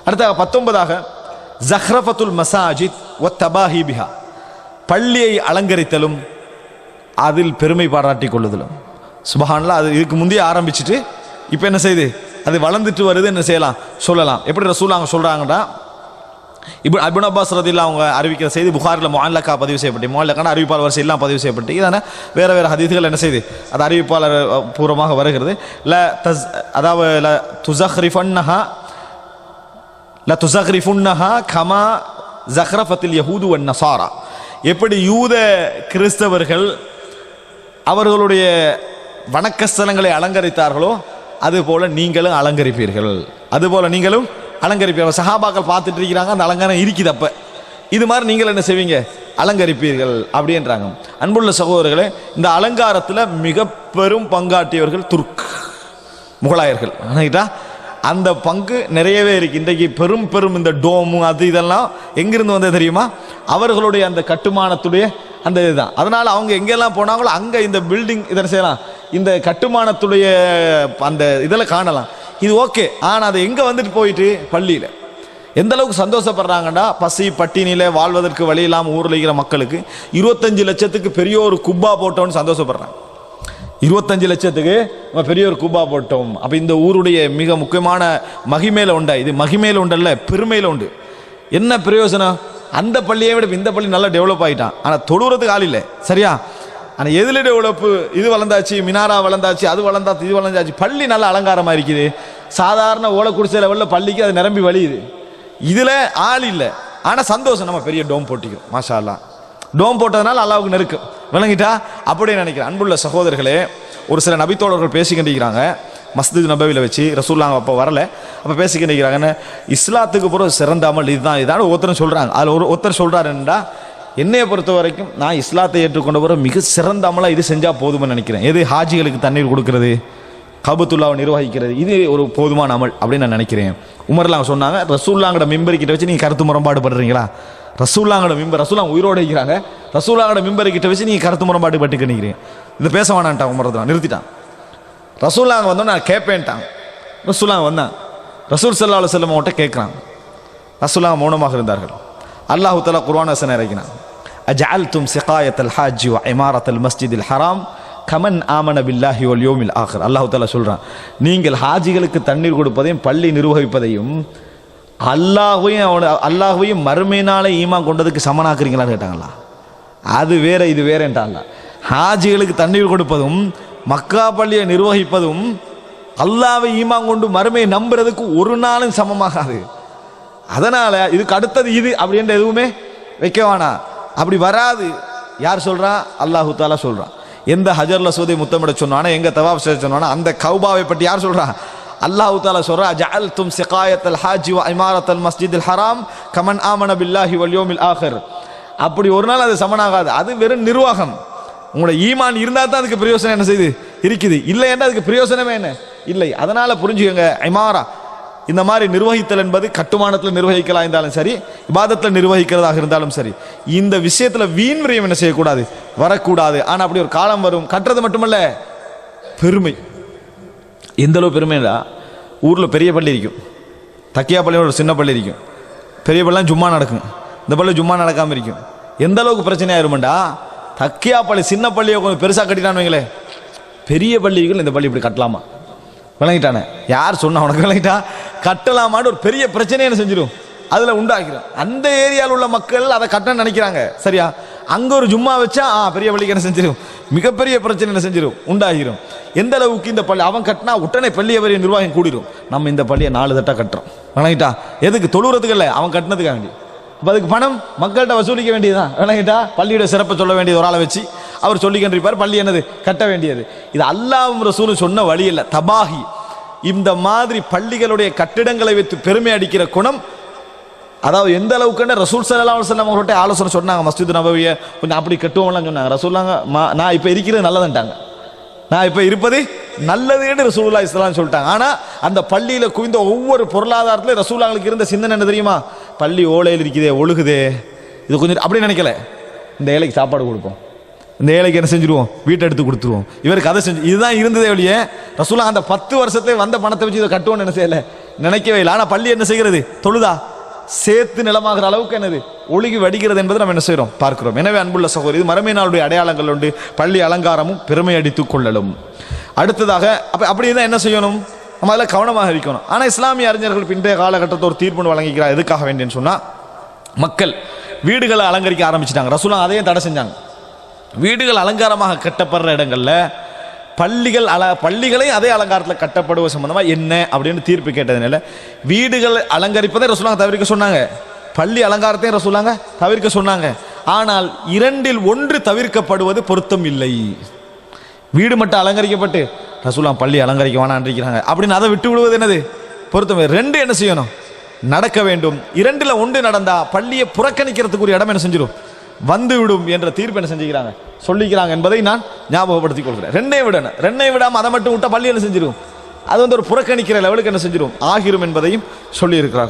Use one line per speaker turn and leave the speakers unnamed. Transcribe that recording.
அடுத்த 19ஆக ஜஹ்ரஃபத்துல் மசாஜித் வ தபாஹி பிஹா, பள்ளியை அலங்கரித்தலும் அதில் பெருமை பாராட்டிக் கொள்ளுதலும். சுபஹானல்லாஹ், அது இதுக்கு முந்தைய ஆரம்பிச்சுட்டு இப்போ என்ன செய்யுது, அது வளர்ந்துட்டு வருது, என்ன செய்யலாம் சொல்லலாம். எப்படி ரசூலுல்லாஹ் சொல்றாங்கன்னா, இப்னு அப்பாஸ் ரலியல்லாஹு அவங்க அறிவிக்கிற செய்தி புகாரில் முஅல்லகா பதிவு செய்யப்பட்டு, முஅல்லகான அறிவிப்பாளர் வரிசை எல்லாம் பதிவு செய்யப்பட்டு, இதான வேற வேற ஹதீஸ்கள் என்ன செய்யுது, அது அறிவிப்பாளர் பூர்வமாக வருகிறது. அதாவது ல துஸக்ரிஃபுன்னஹா கமா ஜஹ்ரஃபத்தில் யஹூது வன் நஸாரா, எப்படி யூத கிறிஸ்தவர்கள் அவர்களுடைய வணக்கஸ்தலங்களை அலங்கரித்தார்களோ அதுபோல நீங்களும் அலங்கரிப்பீர்கள், அதுபோல நீங்களும் அலங்கரிப்பீர்கள். சஹாபாக்கள் பார்த்துட்டு இருக்கிறாங்க, அந்த அலங்காரம் இருக்குது. அப்ப இது மாதிரி நீங்கள் என்ன செய்வீங்க, அலங்கரிப்பீர்கள் அப்படின்றாங்க. அன்புள்ள சகோதரர்களே, இந்த அலங்காரத்தில் மிக பெரும் பங்காற்றியவர்கள் துர்க் முகலாயர்கள். அந்த பங்கு நிறையவே இருக்கு. இன்றைக்கு பெரும் பெரும் இந்த டோமு அது இதெல்லாம் எங்கிருந்து வந்தது தெரியுமா, அவர்களுடைய அந்த கட்டுமானத்துடைய அந்த இதுதான். அதனால அவங்க எங்கெல்லாம் போனாங்களோ அங்கே இந்த பில்டிங் இதனை செய்யலாம், இந்த கட்டுமானத்துடைய அந்த இதில் காணலாம். இது ஓகே. ஆனால் அது எங்கே வந்துட்டு போயிட்டு பள்ளியில் எந்த அளவுக்கு சந்தோஷப்படுறாங்கடா, பசி பட்டினியில் வாழ்வதற்கு வழி இல்லாமல் ஊரில் இருக்கிற மக்களுக்கு 25 லட்சத்துக்கு பெரிய ஒரு குப்பா போட்டோன்னு சந்தோஷப்படுறாங்க. 25 லட்சத்துக்கு பெரிய ஒரு குப்பா போட்டோம். அப்போ இந்த ஊருடைய மிக முக்கியமான மகிமையில் உண்டா, இது மகிமையில் உண்டல்ல, பெருமையில் உண்டு. என்ன பிரயோஜனம், அந்த பள்ளியை விட இந்த பள்ளி நல்லா டெவலப் ஆகிட்டான், ஆனால் தொழுறதுக்கு ஆள் இல்லை. சரியா? ஆனால் எதில் டெவலப்பு, இது வளர்ந்தாச்சு, மினாரா வளர்ந்தாச்சு, அது வளர்ந்தாச்சு, இது வளர்ந்தாச்சு, பள்ளி நல்ல அலங்காரமாக இருக்குது. சாதாரண ஓலக்குடிசை லெவலில் பள்ளிக்கு அது நிரம்பி வழியுது. இதில் ஆள் இல்லை, ஆனால் சந்தோஷம். நம்ம பெரிய டோம் போட்டிக்கிறோம், மாஷா அல்லாஹ். டோம் போட்டதுனால அல்லாவுக்கு நெருக்கம், விளங்கிட்டா அப்படி நினைக்கிறேன். அன்புள்ள சகோதரர்களே, ஒரு சில நபித்தோழர்கள் பேசிக்கிட்டிருக்கிறாங்க மஸ்ஜித் நபவியில் வச்சு. ரசூலுல்லாஹ் அப்போ வரல, அப்போ பேசிக்கிட்டிருக்கிறாங்கன்னு, இஸ்லாத்துக்கு பிறகு சிறந்த அமல் இதுதான் இதான் ஒருத்தர் சொல்கிறாங்க. அதில் ஒருத்தர் சொல்கிறார் என்னடா, என்னையை பொறுத்த வரைக்கும் நான் இஸ்லாத்தை ஏற்றுக்கொண்ட பிறகு மிக சிறந்த அமலாக இது செஞ்சால் போதும்னு நினைக்கிறேன். எது, ஹாஜிகளுக்கு தண்ணீர் கொடுக்கறது, கபத்துல்லாவை நிர்வகிக்கிறது, இது ஒரு போதுமான அமல் அப்படின்னு நான் நினைக்கிறேன். உமர்லாம் சொன்னாங்க, ரசூலுல்லாஹ்ங்கட மிம்பர்கிட்ட வச்சு நீங்கள் கருத்து முரண்பாடு படுறீங்களா, ரசூலுல்லாஹ்ங்கட மிம்பர், ரசூலுல்லாஹ் உயிரோடு இருக்கிறாங்க, ரசூலுல்லாஹ்ங்கட மிம்பர்கிட்ட வச்சு நீங்கள் கருத்து முரண்பாடு பட்டு நினைக்கிறீங்க, இதை பேச வேணான்ட்டான். உமர் தான் நிறுத்திட்டான். ரசூலுல்லாஹ் வந்தோன்னு நான் கேட்பேன்ட்டான். ரசூலுல்லாஹ் வந்தான், ரசூல் ஸல்லல்லாஹு அலைஹி வஸல்லம் அவங்கள்ட்ட கேட்குறான். ரசூலுல்லாஹ் மௌனமாக இருந்தார்கள். அல்லாஹ் தஆலா குர்ஆன் வசனம் இறக்கினான், அஜஅல்தும் சிகாயத்தல் ஹாஜ் வ இமாரத்தல் மஸ்ஜிதில் ஹராம் கமன் ஆமன பில்லாஹி வல் யௌமில் ஆகிர். அல்லாஹ் தஆலா சொல்றான், நீங்கள் ஹாஜிகளுக்கு தண்ணீர் கொடுப்பதையும் பள்ளி நிர்வகிப்பதையும் அல்லாஹ்வையும் மறுமையினாலே ஈமான் கொண்டதுக்கு சமனாக்குறீங்களான்னு கேட்டாங்களா. அது வேற இது வேறேன்ட்டாங்க. ஹாஜிகளுக்கு தண்ணீர் கொடுப்பதும் மக்கா பள்ளியை நிர்வகிப்பதும் அல்லாஹ்வை ஈமான் கொண்டு மறுமையை நம்புறதுக்கு ஒரு நாளும் சமமாகாது. அதனால இதுக்கு அடுத்தது இது அப்படின்ற எதுவுமே வைக்க வேணாம், அப்படி வராது. யார் சொல்றா, அல்லாஹு தாலா சொல்றான். எந்த ஹஜர்ல சூதை முத்தமிட சொன்னானோ, எங்க தவாப் செய்ய சொன்னானோ அந்த கௌபாவை பற்றி யார் சொல்றா, அல்லாஹு தாலா சொல்றா, ஜஅல்தும் சிகாயத்தல் ஹாஜ் வ இமாரத்தல் மஸ்ஜிதில் ஹராம் கமன் ஆமன பில்லாஹி வல் யௌமில் ஆகிர். அப்படி ஒரு நாள் அது சமனாகாது. அது வெறும் நிர்வாகம். உங்களோட ஈமான் இருந்தால் தான் அதுக்கு பிரயோசனம் என்ன செய்யுது இருக்குது, இல்லை என்றால் அதுக்கு பிரயோசனமே என்ன இல்லை. அதனால புரிஞ்சுக்கோங்க, இமாரா இந்த மாதிரி நிர்வகித்தல் என்பது கட்டுமானத்தில் நிர்வகிக்கலாம் இருந்தாலும் சரி, இபாதத்தில் நிர்வகிக்கிறதாக இருந்தாலும் சரி, இந்த விஷயத்தில் வீண் விரயம் என்ன செய்யக்கூடாது, வரக்கூடாது. ஆனால் அப்படி ஒரு காலம் வரும். கட்டுறது மட்டுமல்ல, பெருமை. எந்த அளவு பெருமைடா, ஊரில் பெரிய பள்ளி இருக்கும், தக்கியா பள்ளியோட ஒரு சின்ன பள்ளி இருக்கும், பெரிய பள்ளிலாம் ஜும்மா நடக்கும், இந்த பள்ளி ஜும்மா நடக்காமல் இருக்கும். எந்த அளவுக்கு பிரச்சனை ஆயிருமெண்டா, தக்கியா பள்ளி சின்ன பள்ளியை கொஞ்சம் பெருசாக கட்டிட்டான்னு வைங்களேன், பெரிய பள்ளிகள் இந்த பள்ளி இப்படி கட்டலாமா, விளங்கிட்டானே யார் சொன்னா உனக்கு, விளங்கிட்டா கட்டலாமான்னு ஒரு பெரிய பிரச்சனையை என்ன செஞ்சிடும் அதில் உண்டாக்கிறோம். அந்த ஏரியாவில் உள்ள மக்கள் அதை கட்டணும்னு நினைக்கிறாங்க. சரியா? அங்கே ஒரு ஜும்மா வச்சா பெரிய பள்ளிக்கு என்ன செஞ்சிடும், மிகப்பெரிய பிரச்சனை என்ன செஞ்சிடும் உண்டாகிரும். எந்த அளவுக்கு இந்த பள்ளி அவன் கட்டினா உடனே பள்ளியை பெரிய நிர்வாகம் கூடிடும். நம்ம இந்த பள்ளியை 4 தட்டா கட்டுறோம், விளங்கிட்டா எதுக்கு, தொழுறதுக்கு இல்லை, அவன் கட்டினதுக்காக வேண்டி. அப்போ அதுக்கு பணம் மக்கள்கிட்ட வசூலிக்க வேண்டியதுதான், விளங்கிட்டா பள்ளியோட சிறப்பை சொல்ல வேண்டியது ஒரு ஆளை வச்சு அவர் சொல்லிக்கின்றிருப்பார். பள்ளி என்னது கட்ட வேண்டியது. இது அல்லாஹ்வும் ரசூலும் சொன்ன வழி இல்லை, தபாஹி. இந்த மாதிரி பள்ளிகளுடைய கட்டிடங்களை வைத்து பெருமை அடிக்கிற குணம், அதாவது எந்த அளவுக்குன்னு ரசூல் ஸல்லல்லாஹு அலைஹி வஸல்லம் அவங்கள்ட்ட ஆலோசனை சொன்னாங்க. மஸ்ஜித் நபவியை கொஞ்சம் அப்படி கட்டுவோம்லாம் சொன்னாங்க. ரசூலுல்லாஹ் நான் இப்போ இருக்கிறது நல்லதுன்ட்டாங்க, நான் இப்போ இருப்பது நல்லதுன்னு ரசூலுல்லாஹி ஸல்லல்லாஹு அலைஹி வஸல்லம் சொல்லிட்டாங்க. ஆனால் அந்த பள்ளியில் குவிந்த ஒவ்வொரு பொருளாதாரத்திலும் ரசூலுல்லாஹ்ங்களுக்கு இருந்த சிந்தனை என்ன தெரியுமா, பள்ளி ஓலையில் இருக்குதே, ஒழுகுதே, இது கொஞ்சம் அப்படி நினைக்கல, இந்த ஏழைக்கு சாப்பாடு கொடுப்போம், இந்த ஏழைக்கு என்ன செஞ்சிருவோம், வீட்டை எடுத்து கொடுத்துருவோம், இவருக்கு அதை செஞ்சு, இதுதான் இருந்ததே ஒழிய ரசூலுல்லாஹ் அந்த 10 வருஷத்துல வந்த பணத்தை வச்சு இதை கட்டுவோன்னு என்ன செய்யலை, நினைக்கவே இல்லை. ஆனால் பள்ளி என்ன செய்கிறது? தொழுதா சேர்த்து நிலமாகிற அளவுக்கு என்னது ஒழுகி வடிகிறது என்பதை நம்ம என்ன செய்கிறோம்? பார்க்கிறோம். எனவே அன்புள்ள சகோதரி, இது மறுமை நாளுடைய அடையாளங்கள் உண்டு. பள்ளி அலங்காரமும் பெருமை அடித்துக் கொள்ளலும். அடுத்ததாக அப்படி தான் என்ன செய்யணும்? நம்ம அதில் கவனமாக இருக்கணும். ஆனால் இஸ்லாமிய அறிஞர்கள் பிந்தைய காலகட்டத்தில் ஒரு தீர்ப்பு வழங்கிக்கிறார். எதுக்காக வேண்டியன்னு சொன்னால், மக்கள் வீடுகளை அலங்கரிக்க ஆரம்பிச்சிட்டாங்க. ரசூலுல்லாஹ் அதையும் தடை செஞ்சாங்க. வீடுகள் அலங்காரமாக கட்டப்படுற இடங்கள்ல பள்ளிகளையும் அதே அலங்காரத்தில் கட்டப்படுவது சம்பந்தமாக என்ன அப்படின்னு தீர்ப்பு கேட்டதுனால வீடுகள் அலங்கரிப்பதை ரசூலுல்லாஹ் தவிர்க்க சொன்னாங்க, பள்ளி அலங்காரத்தையும் ரசூலுல்லாஹ் தவிர்க்க சொன்னாங்க. ஆனால் இரண்டில் ஒன்று தவிர்க்கப்படுவது பொருத்தம் இல்லை. வீடு மட்டும் அலங்கரிக்கப்பட்டு ரசூலுல்லாஹ் பள்ளி அலங்கரிக்க வேணான்றிருக்கிறாங்க அப்படின்னு அதை விட்டு விடுவது என்னது? பொருத்தம். ரெண்டு என்ன செய்யணும்? நடக்க வேண்டும். இரண்டுல ஒன்று நடந்தா பள்ளியை புறக்கணிக்கிறதுக்கு ஒரு இடம் என்ன செஞ்சிடும்? வந்து விடும் என்ற தீர்ப்பு என்ன செஞ்சுக்கிறாங்க, சொல்லிக்கிறாங்க என்பதை நான் ஞாபகப்படுத்திக் கொள்கிறேன். ரெண்டை விடாம அதை மட்டும் விட்டா பள்ளி என்ன செஞ்சிடும்? அது ஒரு புறக்கணிக்கிற லெவலுக்கு என்ன செஞ்சிடும் ஆகிரும் என்பதையும் சொல்லி இருக்கிறார்.